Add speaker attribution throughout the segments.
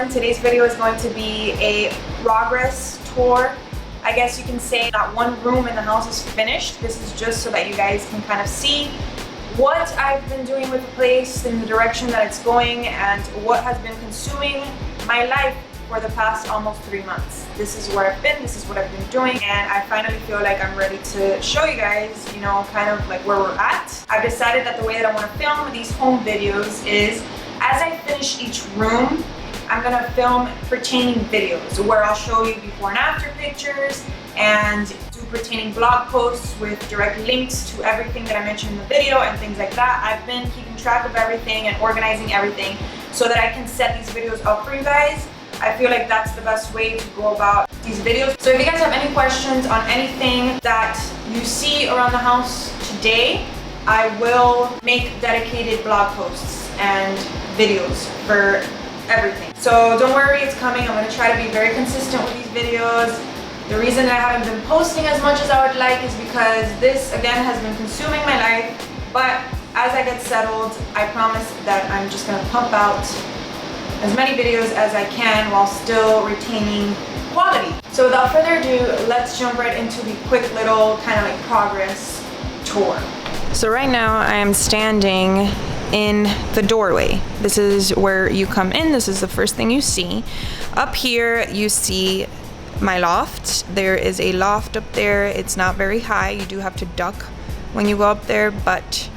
Speaker 1: everyone. Today's video is going to be a progress tour. I guess you can say not one room in the house is finished. This is just so that you guys can kind of see what I've been doing with the place and the direction that it's going and what has been consuming my life for the past almost 3 months. This is where I've been, this is what I've been doing, and I finally feel like I'm ready to show you guys, you know, kind of like where we're at. I've decided that the way that I want to film these home videos is as I finish each room, I'm gonna film pertaining videos where I'll show you before and after pictures and do pertaining blog posts with direct links to everything that I mentioned in the video and things like that. I've been keeping track of everything and organizing everything so that I can set these videos up for you guys. I feel like that's the best way to go about these videos. So if you guys have any questions on anything that you see around the house today, I will make dedicated blog posts and videos for everything. So don't worry, it's coming. I'm going to try to be very consistent with these videos. The reason I haven't been posting as much as I would like is because this again has been consuming my life, but as I get settled, I promise that I'm just going to pump out as many videos as I can while still retaining quality. So without further ado, let's jump right into the quick little kind of like progress tour. So right now I am standing in the doorway. This is where you come in. This is the first thing you see. Up here you see my loft. There is a loft up there. It's not very high. You do have to duck when you go up there, but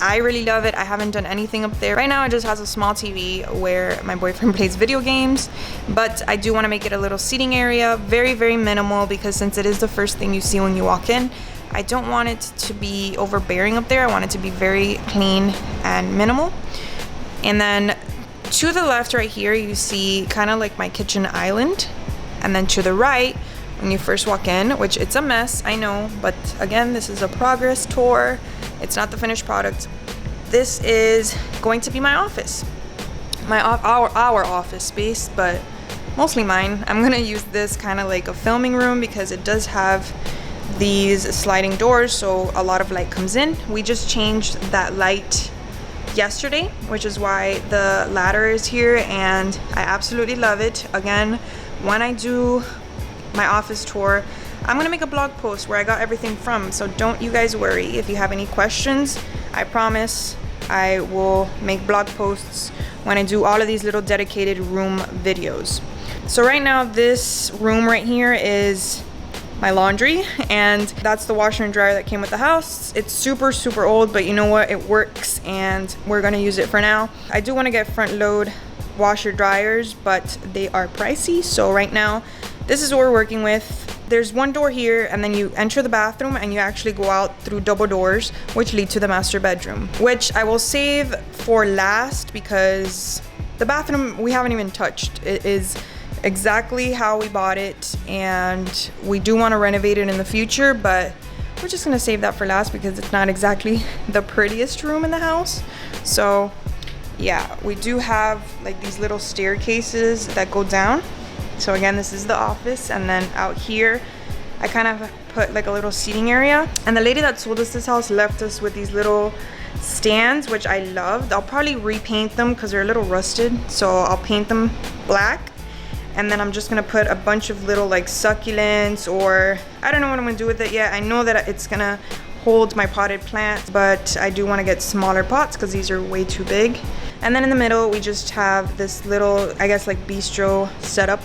Speaker 1: I really love it. I haven't done anything up there. Right now it just has a small TV where my boyfriend plays video games, but I do want to make it a little seating area. Very, very minimal, because since it is the first thing you see when you walk in, I don't want it to be overbearing up there. I want it to be very clean and minimal. And then to the left right here, you see kind of like my kitchen island. And then to the right, when you first walk in, which it's a mess, I know, but again, this is a progress tour. It's not the finished product. This is going to be my office. Our office space, but mostly mine. I'm gonna use this kind of like a filming room because it does have these sliding doors, so a lot of light comes in. We just changed that light yesterday, which is why the ladder is here, and I absolutely love it. Again, when I do my office tour, I'm gonna make a blog post where I got everything from, so don't you guys worry. If you have any questions, I promise I will make blog posts when I do all of these little dedicated room videos. So right now, this room right here is my laundry, and that's the washer and dryer that came with the house. It's super, super old, but you know what? It works, and we're gonna use it for now. I do wanna get front load washer dryers, but they are pricey, so right now, this is what we're working with. There's one door here, and then you enter the bathroom and you actually go out through double doors, which lead to the master bedroom, which I will save for last because the bathroom we haven't even touched. It is exactly how we bought it, and we do want to renovate it in the future, but we're just gonna save that for last because it's not exactly the prettiest room in the house. So yeah, we do have like these little staircases that go down. So again, this is the office, and then out here I kind of put like a little seating area. And the lady that sold us this house left us with these little stands, which I loved. I'll probably repaint them because they're a little rusted, so I'll paint them black. And then I'm just gonna put a bunch of little like succulents, or I don't know what I'm gonna do with it yet. I know that it's gonna hold my potted plants, but I do want to get smaller pots because these are way too big. And then in the middle we just have this little, I guess like bistro setup,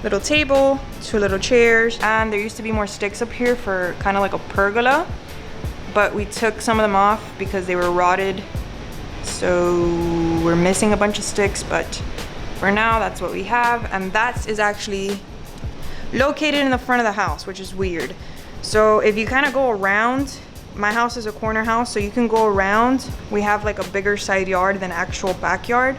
Speaker 1: little table, 2 little chairs, and there used to be more sticks up here for kind of like a pergola, but we took some of them off because they were rotted, so we're missing a bunch of sticks, but for now that's what we have. And that is actually located in the front of the house, which is weird. So if you kind of go around, my house is a corner house, so you can go around. We have like a bigger side yard than actual backyard.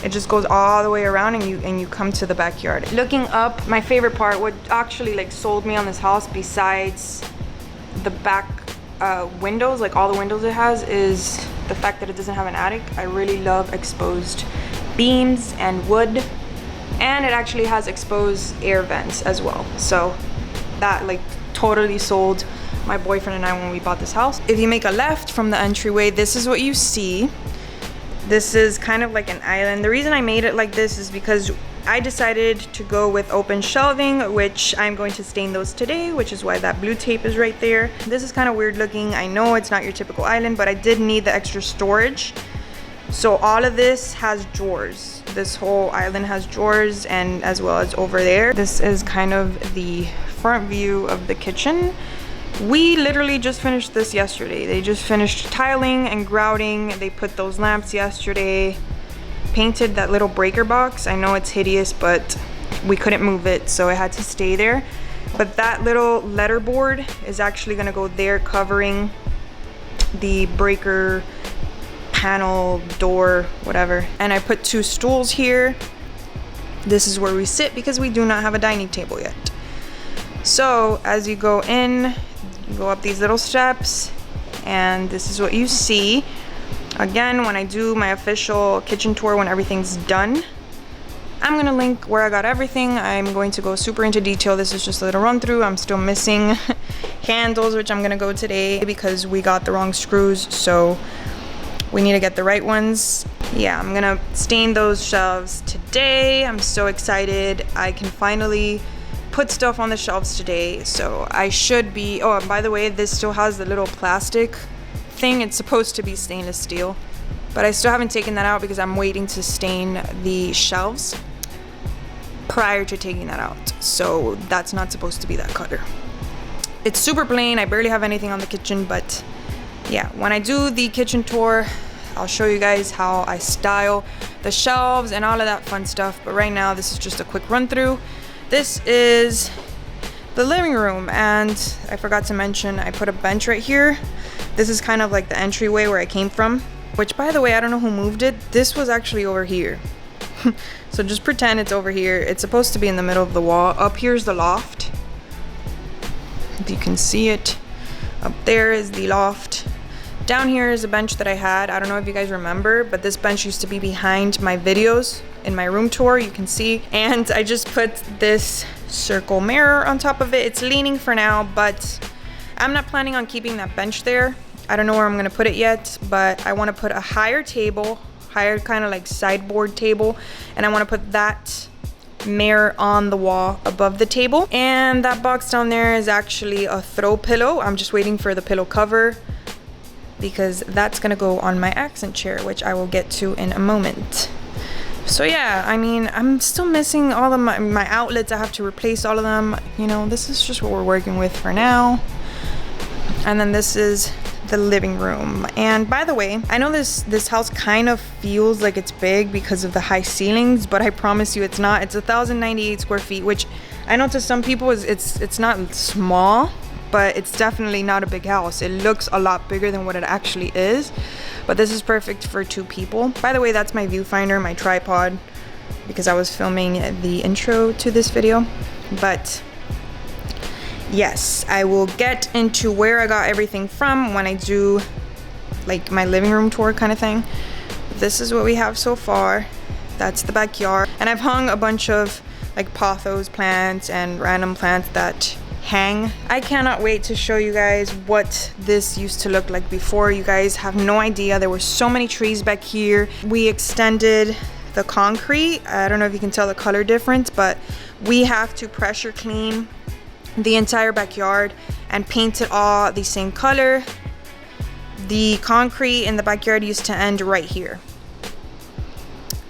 Speaker 1: It just goes all the way around, and you come to the backyard. Looking up, my favorite part, what actually like sold me on this house, besides the back windows, like all the windows it has, is the fact that it doesn't have an attic. I really love exposed beams and wood, and it actually has exposed air vents as well. So that like totally sold my boyfriend and I when we bought this house. If you make a left from the entryway, this is what you see. This is kind of like an island. The reason I made it like this is because I decided to go with open shelving, which I'm going to stain those today, which is why that blue tape is right there. This is kind of weird looking. I know it's not your typical island, but I did need the extra storage. So all of this has drawers. This whole island has drawers, and as well as over there. This is kind of the front view of the kitchen. We literally just finished this yesterday. They just finished tiling and grouting. They put those lamps yesterday. Painted that little breaker box. I know it's hideous, but we couldn't move it, so it had to stay there. But that little letter board is actually gonna go there, covering the breaker panel, door, whatever. And I put 2 stools here. This is where we sit because we do not have a dining table yet. So as you go in, you go up these little steps, and this is what you see. Again, when I do my official kitchen tour, when everything's done, I'm gonna link where I got everything. I'm going to go super into detail. This is just a little run through. I'm still missing handles, which I'm gonna go today because we got the wrong screws, so we need to get the right ones. Yeah, I'm gonna stain those shelves today. I'm so excited. I can finally put stuff on the shelves today, so I should be, oh, and by the way, this still has the little plastic thing. It's supposed to be stainless steel, but I still haven't taken that out because I'm waiting to stain the shelves prior to taking that out. So that's not supposed to be that color. It's super plain. I barely have anything on the kitchen, but yeah, when I do the kitchen tour, I'll show you guys how I style the shelves and all of that fun stuff. But right now, this is just a quick run through. This is the living room, and I forgot to mention I put a bench right here. This is kind of like the entryway where I came from, which, by the way, I don't know who moved it. This was actually over here. So just pretend it's over here. It's supposed to be in the middle of the wall. Up here's the loft, if you can see it. Up there is the loft. Down here is a bench that I had. I don't know if you guys remember, but this bench used to be behind my videos in my room tour, you can see. And I just put this circle mirror on top of it. It's leaning for now, but I'm not planning on keeping that bench there. I don't know where I'm gonna put it yet, but I wanna put a higher table, higher kind of like sideboard table, and I wanna put that mirror on the wall above the table. And that box down there is actually a throw pillow. I'm just waiting for the pillow cover because that's gonna go on my accent chair, which I will get to in a moment. So yeah, I mean, I'm still missing all of my outlets. I have to replace all of them. You know, this is just what we're working with for now. And then this is the living room. And by the way, I know this house kind of feels like it's big because of the high ceilings, but I promise you it's not. It's 1,098 square feet, which I know to some people it's not small, but it's definitely not a big house. It looks a lot bigger than what it actually is, but this is perfect for 2 people. By the way, that's my viewfinder, my tripod, because I was filming the intro to this video. But yes, I will get into where I got everything from when I do like my living room tour kind of thing. This is what we have so far. That's the backyard. And I've hung a bunch of like pothos plants and random plants that hang. I cannot wait to show you guys what this used to look like before. You guys have no idea. There were so many trees back here. We extended the concrete. I don't know if you can tell the color difference, but we have to pressure clean the entire backyard and paint it all the same color. The concrete in the backyard used to end right here.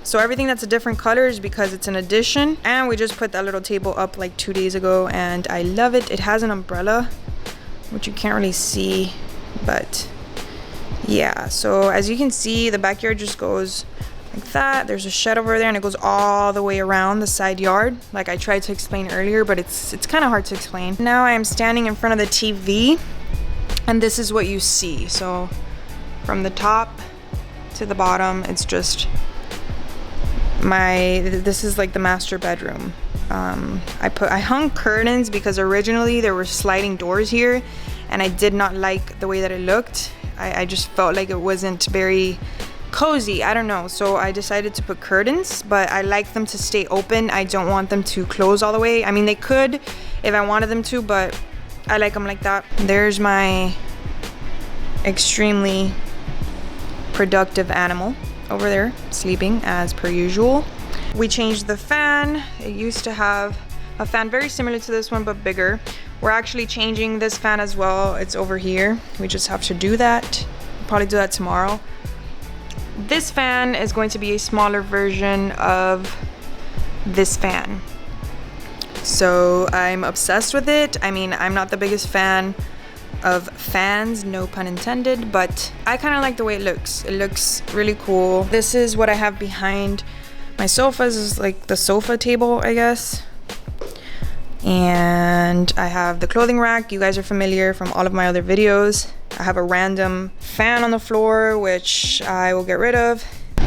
Speaker 1: So everything that's a different color is because it's an addition. And we just put that little table up like 2 days ago, and I love it. It has an umbrella, which you can't really see, but yeah. So as you can see, the backyard just goes like that. There's a shed over there, and it goes all the way around the side yard, like I tried to explain earlier, but it's kind of hard to explain. Now I am standing in front of the TV, and this is what you see. So from the top to the bottom, it's just this is like the master bedroom. I hung curtains because originally there were sliding doors here, and I did not like the way that it looked. I just felt like it wasn't very cozy. I don't know, so I decided to put curtains, but I like them to stay open. I don't want them to close all the way. I mean, they could if I wanted them to, but I like them like that. There's my extremely productive animal. over there sleeping as per usual. We changed the fan. It used to have a fan very similar to this one but bigger. We're actually changing this fan as well. It's over here. We just have to do that. Probably do that tomorrow. This fan is going to be a smaller version of this fan. So I'm obsessed with it. I mean, I'm not the biggest fan of fans, no pun intended, but I kind of like the way it looks. It looks really cool. This is what I have behind my sofas. This is like the sofa table, I guess. And I have the clothing rack. You guys are familiar from all of my other videos. I have a random fan on the floor, which I will get rid of.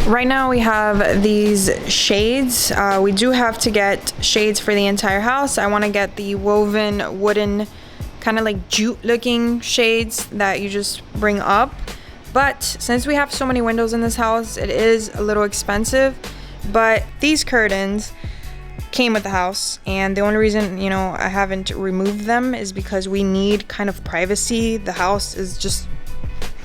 Speaker 1: Right now we have these shades. We do have to get shades for the entire house. I want to get the woven wooden kind of like jute looking shades that you just bring up. But since we have so many windows in this house, it is a little expensive. But these curtains came with the house, and the only reason, you know, I haven't removed them is because we need kind of privacy. The house is just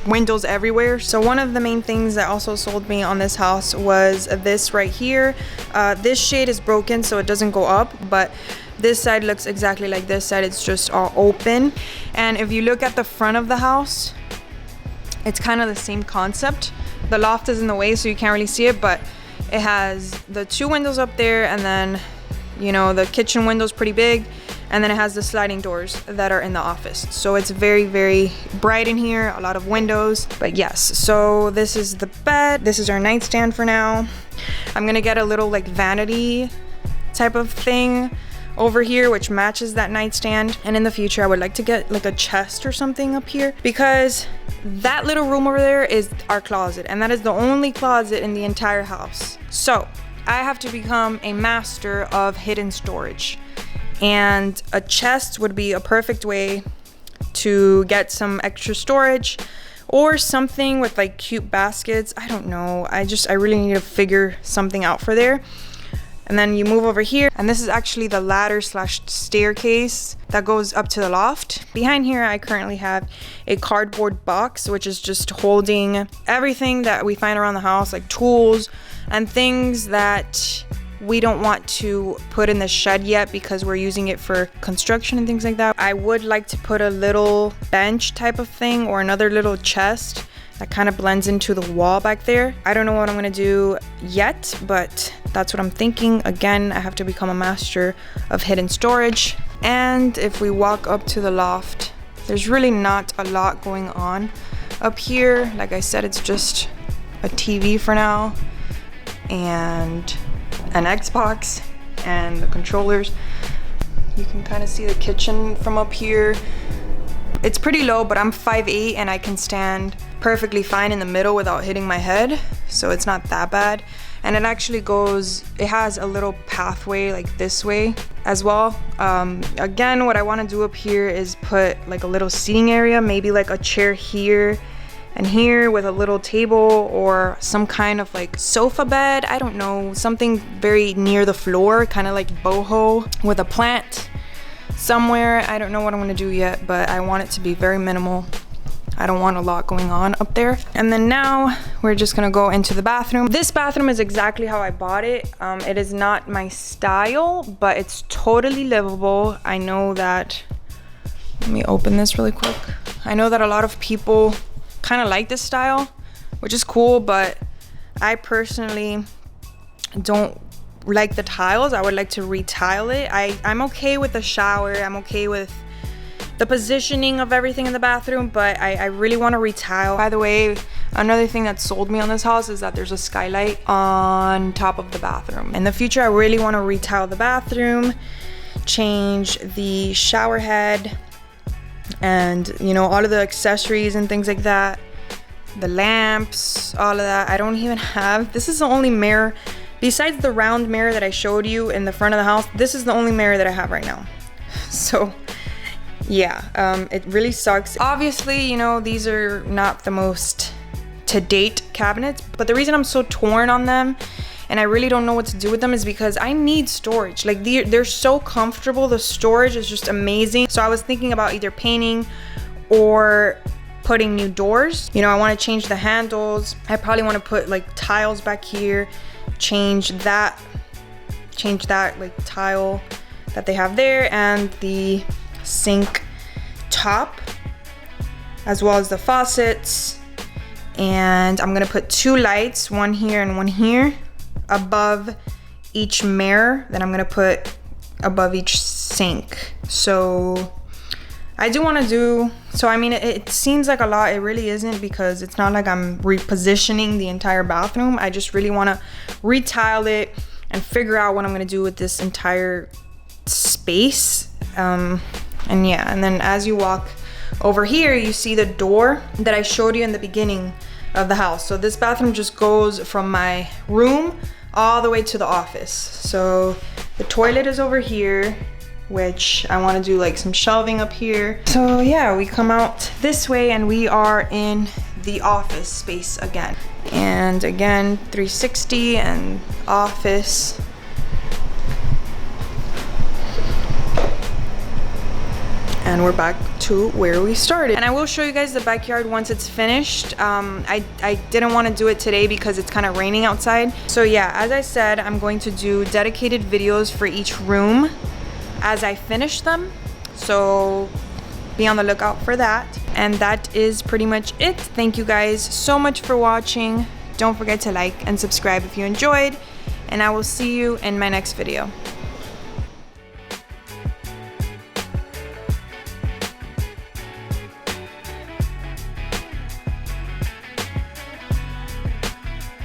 Speaker 1: windows everywhere. So one of the main things that also sold me on this house was this right here. This shade is broken, so it doesn't go up, but this side looks exactly like this side. It's just all open. And if you look at the front of the house, it's kind of the same concept. The loft is in the way, so you can't really see it, but it has the two windows up there, and then, you know, the kitchen window's pretty big, and then it has the sliding doors that are in the office. So it's very, very bright in here, a lot of windows. But yes, so this is the bed. This is our nightstand for now. I'm gonna get a little like vanity type of thing over here which matches that nightstand, and in the future I would like to get like a chest or something up here, because that little room over there is our closet, and that is the only closet in the entire house. So I have to become a master of hidden storage, and a chest would be a perfect way to get some extra storage, or something with like cute baskets. I don't know, I really need to figure something out for there. And then you move over here, and this is actually the ladder slash staircase that goes up to the loft. Behind here I currently have a cardboard box, which is just holding everything that we find around the house, like tools and things that we don't want to put in the shed yet because we're using it for construction and things like that. I would like to put a little bench type of thing, or another little chest that kind of blends into the wall back there. I don't know what I'm gonna do yet, but that's what I'm thinking. Again, I have to become a master of hidden storage. And if we walk up to the loft, there's really not a lot going on up here. Like I said, it's just a TV for now, and an Xbox, and the controllers. You can kind of see the kitchen from up here. It's pretty low, but I'm 5'8", and I can stand perfectly fine in the middle without hitting my head, so it's not that bad. And it actually goes, it has a little pathway like this way as well. Again, what I want to do up here is put like a little seating area, maybe like a chair here and here with a little table, or some kind of like sofa bed. I don't know, something very near the floor, kind of like boho, with a plant somewhere. I don't know what I'm gonna do yet, but I want it to be very minimal. I don't want a lot going on up there. And then now we're just gonna go into the bathroom. This bathroom is exactly how I bought it. It is not my style, but it's totally livable. I know that, let me open this really quick. I know that a lot of people kind of like this style, which is cool, but I personally don't like the tiles. I would like to retile it. I'm okay with the shower. I'm okay with the positioning of everything in the bathroom, but I really want to retile. By the way, another thing that sold me on this house is that there's a skylight on top of the bathroom. In the future, I really want to retile the bathroom, change the shower head, and you know, all of the accessories and things like that, the lamps, all of that. I don't even have, this is the only mirror besides the round mirror that I showed you in the front of the house. This is the only mirror that I have right now. So yeah, it really sucks. Obviously, you know, these are not the most to-date cabinets, but the reason I'm so torn on them and I really don't know what to do with them is because I need storage. Like they're so comfortable. The storage is just amazing. So I was thinking about either painting or putting new doors. You know, I want to change the handles. I probably want to put like tiles back here, change that like tile that they have there, and the sink top, as well as the faucets. And I'm gonna put 2 lights, one here and one here, above each mirror that I'm gonna put above each sink. So I do want to do, so I mean, it seems like a lot. It really isn't, because it's not like I'm repositioning the entire bathroom. I just really want to retile it and figure out what I'm going to do with this entire space. And yeah, and then as you walk over here, you see the door that I showed you in the beginning of the house. So this bathroom just goes from my room all the way to the office. So the toilet is over here, which I want to do like some shelving up here. So yeah, we come out this way and we are in the office space again. And again, 360 and office. And we're back to where we started. And I will show you guys the backyard once it's finished. I didn't want to do it today because it's kind of raining outside. So yeah, as I said, I'm going to do dedicated videos for each room as I finish them. So be on the lookout for that. And that is pretty much it. Thank you guys so much for watching. Don't forget to like and subscribe if you enjoyed. And I will see you in my next video.